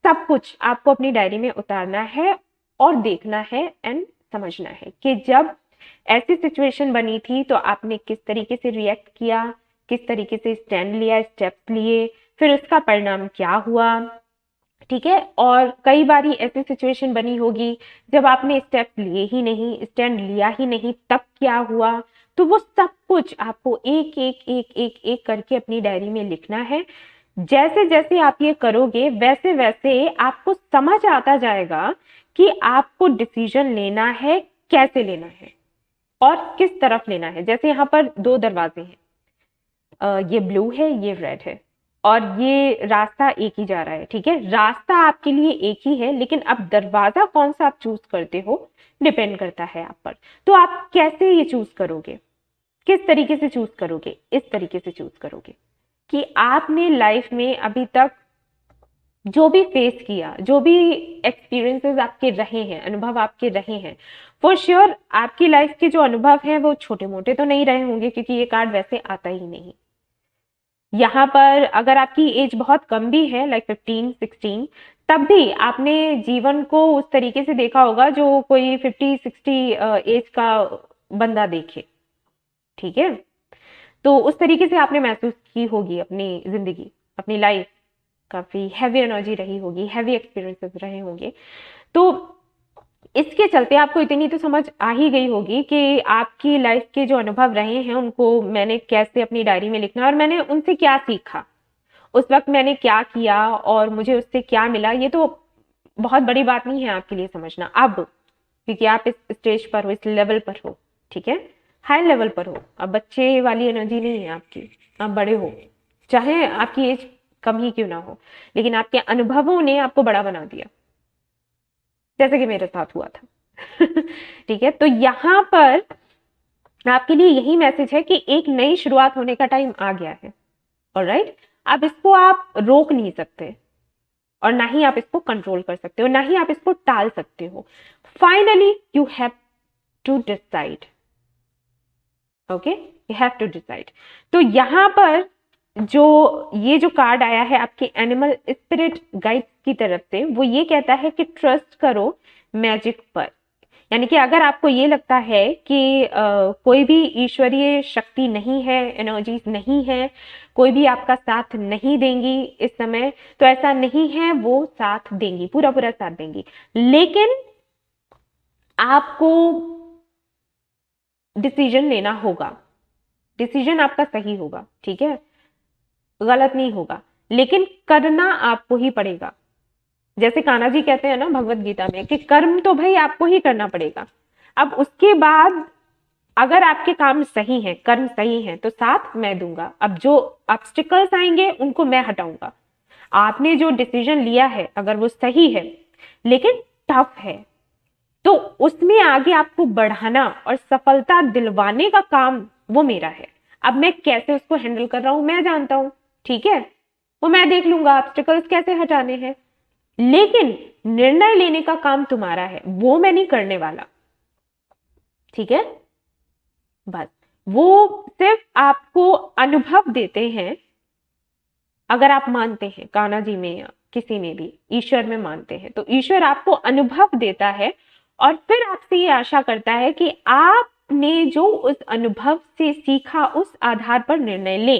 सब कुछ आपको अपनी डायरी में उतारना है और देखना है एंड समझना है कि जब ऐसी सिचुएशन बनी थी तो आपने किस तरीके से रिएक्ट किया, किस तरीके से स्टैंड लिया, स्टेप्स लिए, फिर उसका परिणाम क्या हुआ। ठीक है, और कई बारी ऐसी सिचुएशन बनी होगी जब आपने स्टेप लिए ही नहीं, स्टैंड लिया ही नहीं, तब क्या हुआ। तो वो सब कुछ आपको एक एक एक एक एक करके अपनी डायरी में लिखना है। जैसे जैसे आप ये करोगे वैसे वैसे आपको समझ आता जाएगा कि आपको डिसीजन लेना है, कैसे लेना है और किस तरफ लेना है। जैसे यहाँ पर 2 दरवाजे हैं, ये ब्लू है, ये रेड है, और ये रास्ता एक ही जा रहा है। ठीक है, रास्ता आपके लिए एक ही है, लेकिन अब दरवाजा कौन सा आप चूज करते हो डिपेंड करता है आप पर। तो आप कैसे ये चूज करोगे, किस तरीके से चूज करोगे? इस तरीके से चूज करोगे कि आपने लाइफ में अभी तक जो भी फेस किया, जो भी एक्सपीरियंसेस आपके रहे हैं, अनुभव आपके रहे हैं, फॉर श्योर आपकी लाइफ के जो अनुभव हैं वो छोटे मोटे तो नहीं रहे होंगे, क्योंकि ये कार्ड वैसे आता ही नहीं। यहाँ पर अगर आपकी एज बहुत कम भी है, लाइक 15-16, तब भी आपने जीवन को उस तरीके से देखा होगा जो कोई 50-60 एज का बंदा देखे। ठीक है, तो उस तरीके से आपने महसूस की होगी अपनी जिंदगी, अपनी लाइफ, काफी हैवी एनर्जी रही होगी, हैवी एक्सपीरियंसेस रहे होंगे। तो इसके चलते आपको इतनी तो समझ आ ही गई होगी कि आपकी लाइफ के जो अनुभव रहे हैं उनको मैंने कैसे अपनी डायरी में लिखना है और मैंने उनसे क्या सीखा, उस वक्त मैंने क्या किया और मुझे उससे क्या मिला। ये तो बहुत बड़ी बात नहीं है आपके लिए समझना अब, क्योंकि आप इस स्टेज पर हो, इस लेवल पर हो। ठीक है, हाई लेवल पर हो, अब बच्चे वाली एनर्जी नहीं है आपकी, आप बड़े हो, चाहे आपकी एज कम ही क्यों ना हो, लेकिन आपके अनुभवों ने आपको बड़ा बना दिया, जैसे कि मेरे साथ हुआ था। ठीक है, तो यहाँ पर आपके लिए यही मैसेज है कि एक नई शुरुआत होने का टाइम आ गया है। ऑलराइट, अब इसको आप रोक नहीं सकते और ना ही आप इसको कंट्रोल कर सकते हो, ना ही आप इसको टाल सकते हो। Finally you have to decide, okay, you have to decide. तो यहां पर जो ये जो कार्ड आया है आपके एनिमल स्पिरिट गाइड की तरफ से, वो ये कहता है कि ट्रस्ट करो मैजिक पर। यानी कि अगर आपको ये लगता है कि कोई भी ईश्वरीय शक्ति नहीं है, एनर्जीज नहीं है, कोई भी आपका साथ नहीं देंगी इस समय, तो ऐसा नहीं है, वो साथ देंगी, पूरा पूरा साथ देंगी। लेकिन आपको डिसीजन लेना होगा, डिसीजन आपका सही होगा, ठीक है, गलत नहीं होगा, लेकिन करना आपको ही पड़ेगा। जैसे कान्हा जी कहते हैं ना भगवत गीता में कि कर्म तो भाई आपको ही करना पड़ेगा। अब उसके बाद अगर आपके काम सही हैं, कर्म सही हैं, तो साथ मैं दूंगा। अब जो ऑब्स्टिकल्स आएंगे उनको मैं हटाऊंगा। आपने जो डिसीजन लिया है अगर वो सही है लेकिन टफ है, तो उसमें आगे आपको बढ़ाना और सफलता दिलवाने का काम वो मेरा है। अब मैं कैसे उसको हैंडल कर रहा हूं मैं जानता हूं, ठीक है, वो मैं देख लूंगा ऑब्स्टिकल्स कैसे हटाने हैं, लेकिन निर्णय लेने का काम तुम्हारा है, वो मैं नहीं करने वाला, ठीक है। बस वो सिर्फ आपको अनुभव देते हैं। अगर आप मानते हैं कान्हा जी में या किसी में भी ईश्वर में मानते हैं, तो ईश्वर आपको अनुभव देता है और फिर आपसे ये आशा करता है कि आपने जो उस अनुभव से सीखा उस आधार पर निर्णय ले।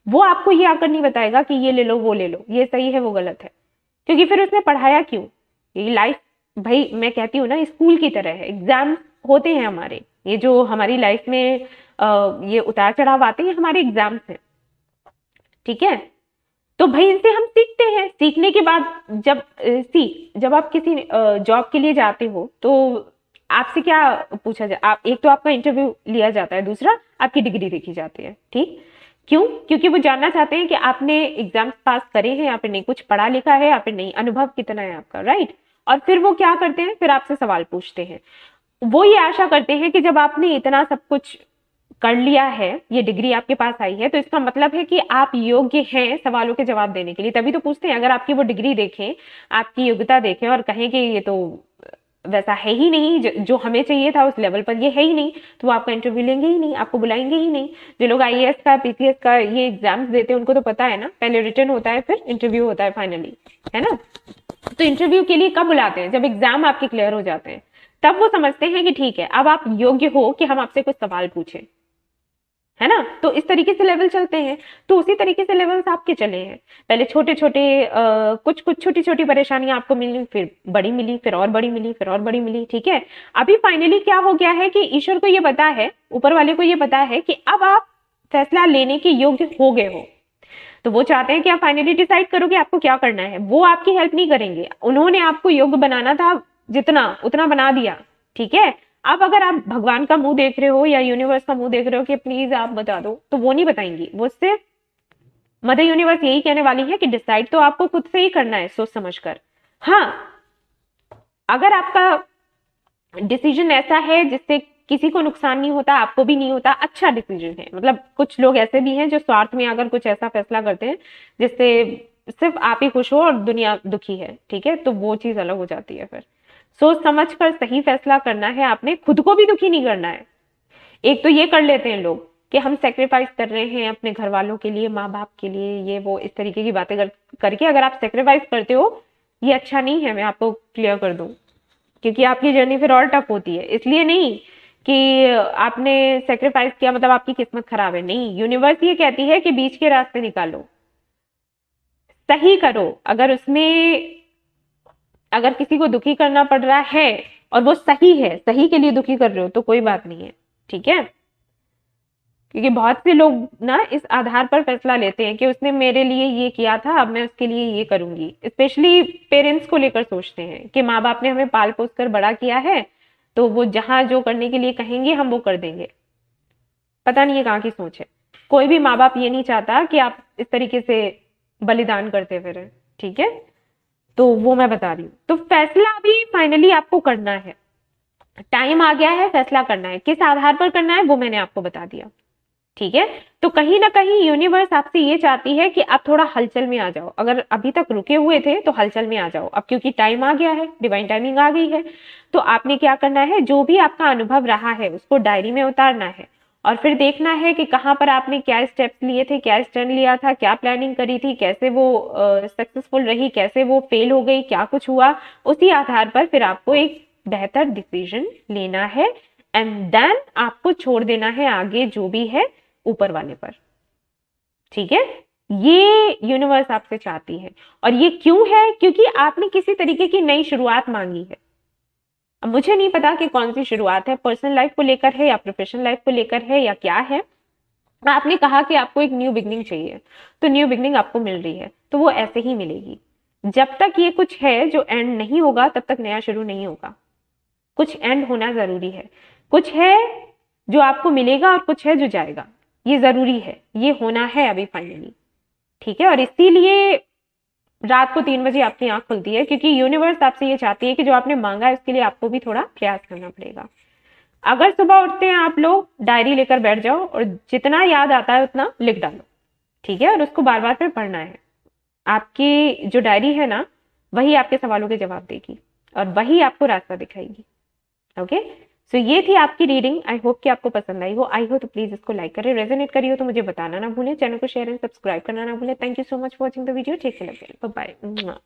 वो आपको ये आकर नहीं बताएगा कि ये ले लो वो ले लो, ये सही है वो गलत है, क्योंकि फिर उसने पढ़ाया क्यों। ये लाइफ भाई मैं कहती हूँ ना स्कूल की तरह है, एग्जाम होते हैं हमारे, ये जो हमारी लाइफ में ये उतार चढ़ाव आते हैं हमारे एग्जाम्स हैं, ठीक है। तो भाई इनसे हम सीखते हैं, सीखने के बाद जब आप किसी जॉब के लिए जाते हो तो आपसे क्या पूछा जाए, आप एक तो आपका इंटरव्यू लिया जाता है, दूसरा आपकी डिग्री देखी जाती है, ठीक। क्यों? क्योंकि वो जानना चाहते हैं कि आपने एग्जाम पास करे हैं, आपने नहीं कुछ पढ़ा लिखा है, आपने नहीं, अनुभव कितना है आपका, राइट। और फिर वो क्या करते हैं, फिर आपसे सवाल पूछते हैं। वो ये आशा करते हैं कि जब आपने इतना सब कुछ कर लिया है, ये डिग्री आपके पास आई है, तो इसका मतलब है कि आप योग्य हैं सवालों के जवाब देने के लिए, तभी तो पूछते हैं। अगर आपकी वो डिग्री देखें, आपकी योग्यता देखें और कहें कि ये तो वैसा है ही नहीं, जो हमें चाहिए था उस लेवल पर ये है ही नहीं, तो वो आपका इंटरव्यू लेंगे ही नहीं, आपको बुलाएंगे ही नहीं। जो लोग आईएएस का पीसीएस का ये एग्जाम्स देते हैं उनको तो पता है ना, पहले रिटन होता है फिर इंटरव्यू होता है फाइनली, है ना। तो इंटरव्यू के लिए कब बुलाते हैं, जब एग्जाम आपके क्लियर हो जाते हैं, तब वो समझते हैं कि ठीक है अब आप योग्य हो कि हम आपसे कुछ सवाल पूछें, है ना। तो इस तरीके से लेवल चलते हैं। तो उसी तरीके से लेवल्स आपके चले हैं। पहले छोटे छोटे कुछ कुछ छोटी छोटी परेशानियां आपको मिली, फिर बड़ी मिली, फिर और बड़ी मिली, फिर और बड़ी मिली, ठीक है। अभी फाइनली क्या हो गया है कि ईश्वर को ये पता है, ऊपर वाले को ये पता है कि अब आप फैसला लेने के योग्य हो गए हो। तो वो चाहते हैं कि आप फाइनली डिसाइड करो कि आपको क्या करना है। वो आपकी हेल्प नहीं करेंगे, उन्होंने आपको योग्य बनाना था, जितना उतना बना दिया, ठीक है। अब अगर आप भगवान का मुंह देख रहे हो या यूनिवर्स का मुंह देख रहे हो कि प्लीज आप बता दो, तो वो नहीं बताएंगी। वो सिर्फ मदर यूनिवर्स यही कहने वाली है कि डिसाइड तो आपको खुद से ही करना है सोच समझ कर। हाँ, अगर आपका डिसीजन ऐसा है जिससे किसी को नुकसान नहीं होता, आपको भी नहीं होता, अच्छा डिसीजन है। मतलब कुछ लोग ऐसे भी हैं जो स्वार्थ में अगर कुछ ऐसा फैसला करते हैं जिससे सिर्फ आप ही खुश हो और दुनिया दुखी है, ठीक है, तो वो चीज अलग हो जाती है। फिर सोच समझ कर सही फैसला करना है आपने, खुद को भी दुखी नहीं करना है। एक तो ये कर लेते हैं लोग कि हम सेक्रीफाइस कर रहे हैं अपने घर वालों के लिए, माँ बाप के लिए, ये वो इस तरीके की बातें करके अगर आप सेक्रीफाइस करते हो, ये अच्छा नहीं है, मैं आपको क्लियर कर दूं, क्योंकि आपकी जर्नी फिर और टफ होती है। इसलिए नहीं कि आपने सेक्रीफाइस किया मतलब आपकी किस्मत खराब है, नहीं, यूनिवर्स ये कहती है कि बीच के रास्ते निकालो, सही करो। अगर उसमें अगर किसी को दुखी करना पड़ रहा है और वो सही है, सही के लिए दुखी कर रहे हो, तो कोई बात नहीं है, ठीक है। क्योंकि बहुत से लोग ना इस आधार पर फैसला लेते हैं कि उसने मेरे लिए ये किया था, अब मैं उसके लिए ये करूंगी। स्पेशली पेरेंट्स को लेकर सोचते हैं कि माँ बाप ने हमें पाल पोस कर बड़ा किया है, तो वो जहां जो करने के लिए कहेंगे हम वो कर देंगे। पता नहीं ये कहाँ की सोच है। कोई भी माँ बाप ये नहीं चाहता कि आप इस तरीके से बलिदान करते फिर, ठीक है। तो वो मैं बता रही हूँ। तो फैसला अभी फाइनली आपको करना है, टाइम आ गया है, फैसला करना है। किस आधार पर करना है वो मैंने आपको बता दिया, ठीक है। तो कहीं ना कहीं यूनिवर्स आपसे ये चाहती है कि आप थोड़ा हलचल में आ जाओ। अगर अभी तक रुके हुए थे तो हलचल में आ जाओ, अब क्योंकि टाइम आ गया है, डिवाइन टाइमिंग आ गई है। तो आपने क्या करना है, जो भी आपका अनुभव रहा है उसको डायरी में उतारना है और फिर देखना है कि कहाँ पर आपने क्या स्टेप्स लिए थे, क्या स्टैंड लिया था, क्या प्लानिंग करी थी, कैसे वो सक्सेसफुल रही, कैसे वो फेल हो गई, क्या कुछ हुआ। उसी आधार पर फिर आपको एक बेहतर डिसीजन लेना है एंड देन आपको छोड़ देना है आगे जो भी है ऊपर वाले पर। ठीक है, ये यूनिवर्स आपसे चाहती है। और ये क्यों है, क्योंकि आपने किसी तरीके की नई शुरुआत मांगी है। अब मुझे नहीं पता कि कौन सी शुरुआत है, पर्सनल लाइफ को लेकर है या प्रोफेशनल लाइफ को लेकर है या क्या है। आपने कहा कि आपको एक न्यू बिगनिंग चाहिए, तो न्यू बिगनिंग आपको मिल रही है, तो वो ऐसे ही मिलेगी। जब तक ये कुछ है जो एंड नहीं होगा तब तक नया शुरू नहीं होगा। कुछ एंड होना जरूरी है, कुछ है जो आपको मिलेगा और कुछ है जो जाएगा। ये जरूरी है, ये होना है अभी फाइनली। ठीक है, और इसीलिए रात को 3 बजे आपकी आंख खुलती है, क्योंकि यूनिवर्स आपसे ये चाहती है कि जो आपने मांगा है उसके लिए आपको भी थोड़ा प्रयास करना पड़ेगा। अगर सुबह उठते हैं आप लोग, डायरी लेकर बैठ जाओ और जितना याद आता है उतना लिख डालो। ठीक है, और उसको बार बार फिर पढ़ना है। आपकी जो डायरी है ना, वही आपके सवालों के जवाब देगी और वही आपको रास्ता दिखाएगी। ओके, सो ये थी आपकी रीडिंग। आई होप कि आपको पसंद आई हो। आई हो तो प्लीज इसको लाइक करें, रेजोनेट करी हो तो मुझे बताना ना भूलें, चैनल को शेयर एंड सब्सक्राइब करना ना भूलें। Thank you so much for watching the video. Take care, bye bye.